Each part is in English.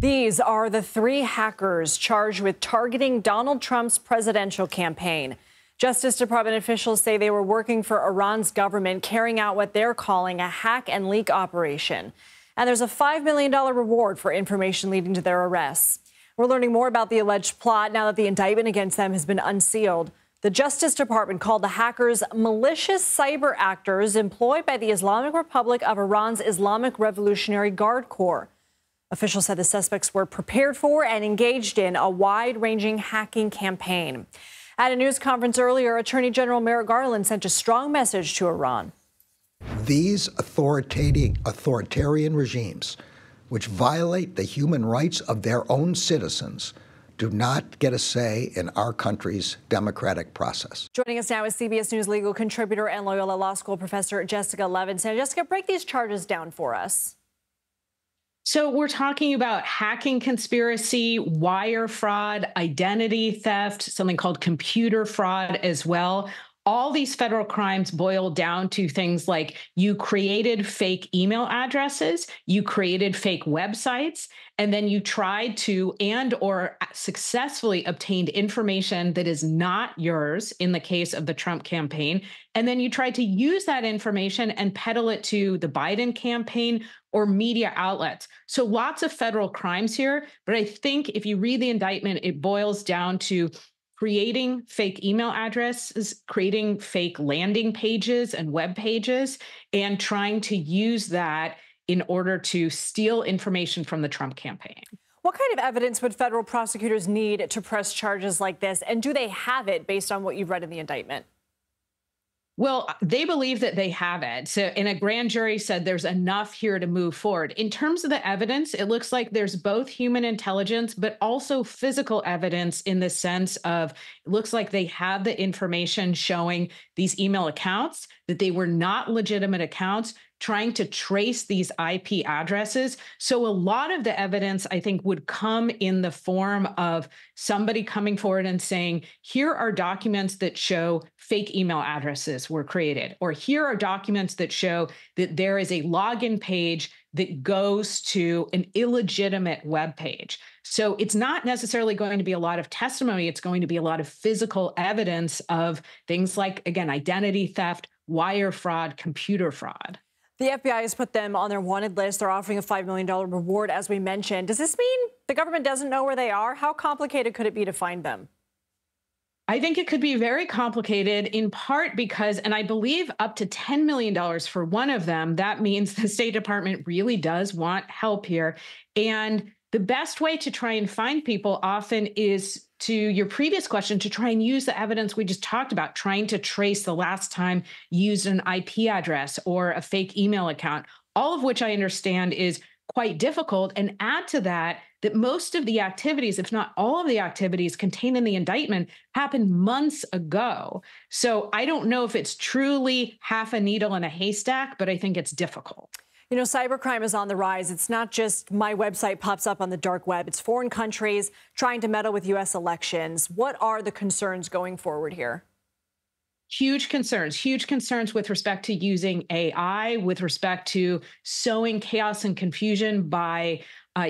These are the three hackers charged with targeting Donald Trump's presidential campaign. Justice Department officials say they were working for Iran's government, carrying out what they're calling a hack and leak operation. And there's a $5 million reward for information leading to their arrests. We're learning more about the alleged plot now that the indictment against them has been unsealed. The Justice Department called the hackers malicious cyber actors employed by the Islamic Republic of Iran's Islamic Revolutionary Guard Corps. Officials said the suspects were prepared for and engaged in a wide-ranging hacking campaign. At a news conference earlier, Attorney General Merrick Garland sent a strong message to Iran. These authoritarian regimes, which violate the human rights of their own citizens, do not get a say in our country's democratic process. Joining us now is CBS News legal contributor and Loyola Law School professor Jessica Levinson. Jessica, break these charges down for us. So we're talking about hacking conspiracy, wire fraud, identity theft, something called computer fraud as well. All these federal crimes boil down to things like you created fake email addresses, you created fake websites, and then you tried to or successfully obtained information that is not yours in the case of the Trump campaign. And then you tried to use that information and peddle it to the Biden campaign or media outlets. So lots of federal crimes here. But I think if you read the indictment, it boils down to creating fake email addresses, creating fake landing pages and web pages, and trying to use that in order to steal information from the Trump campaign. What kind of evidence would federal prosecutors need to press charges like this? And do they have it based on what you've read in the indictment? Well, they believe that they have it. So, and a grand jury said there's enough here to move forward. In terms of the evidence, it looks like there's both human intelligence, but also physical evidence in the sense of it looks like they have the information showing these email accounts, that they were not legitimate accounts, trying to trace these IP addresses. So a lot of the evidence, I think, would come in the form of somebody coming forward and saying, here are documents that show fake email addresses were created, or here are documents that show that there is a login page that goes to an illegitimate web page. So it's not necessarily going to be a lot of testimony. It's going to be a lot of physical evidence of things like, again, identity theft, wire fraud, computer fraud. The FBI has put them on their wanted list. They're offering a $5 million reward, as we mentioned. Does this mean the government doesn't know where they are? How complicated could it be to find them? I think it could be very complicated, in part because, and I believe up to $10 million for one of them, that means the State Department really does want help here. And the best way to try and find people often is, to your previous question, to try and use the evidence we just talked about, trying to trace the last time you used an IP address or a fake email account, all of which I understand is quite difficult. And add to that, that most of the activities, if not all of the activities contained in the indictment, happened months ago. So I don't know if it's truly half a needle in a haystack, but I think it's difficult. You know, cybercrime is on the rise. It's not just my website pops up on the dark web. It's foreign countries trying to meddle with U.S. elections. What are the concerns going forward here? Huge concerns with respect to using AI, with respect to sowing chaos and confusion by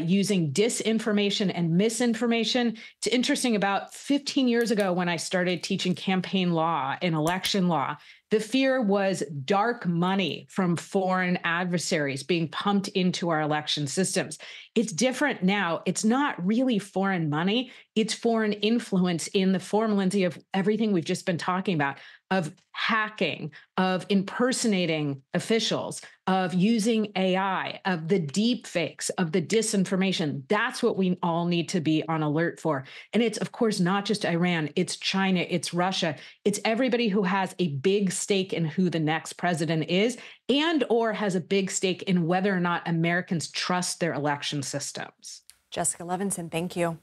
using disinformation and misinformation. It's interesting, about 15 years ago when I started teaching campaign law and election law, the fear was dark money from foreign adversaries being pumped into our election systems. It's different now. It's not really foreign money. It's foreign influence in the form, Lindsay, of everything we've just been talking about, of hacking, of impersonating officials, of using AI, of the deep fakes, of the disinformation. That's what we all need to be on alert for. And it's, of course, not just Iran. It's China. It's Russia. It's everybody who has a big stake in who the next president is, and or has a big stake in whether or not Americans trust their election systems. Jessica Levinson, thank you.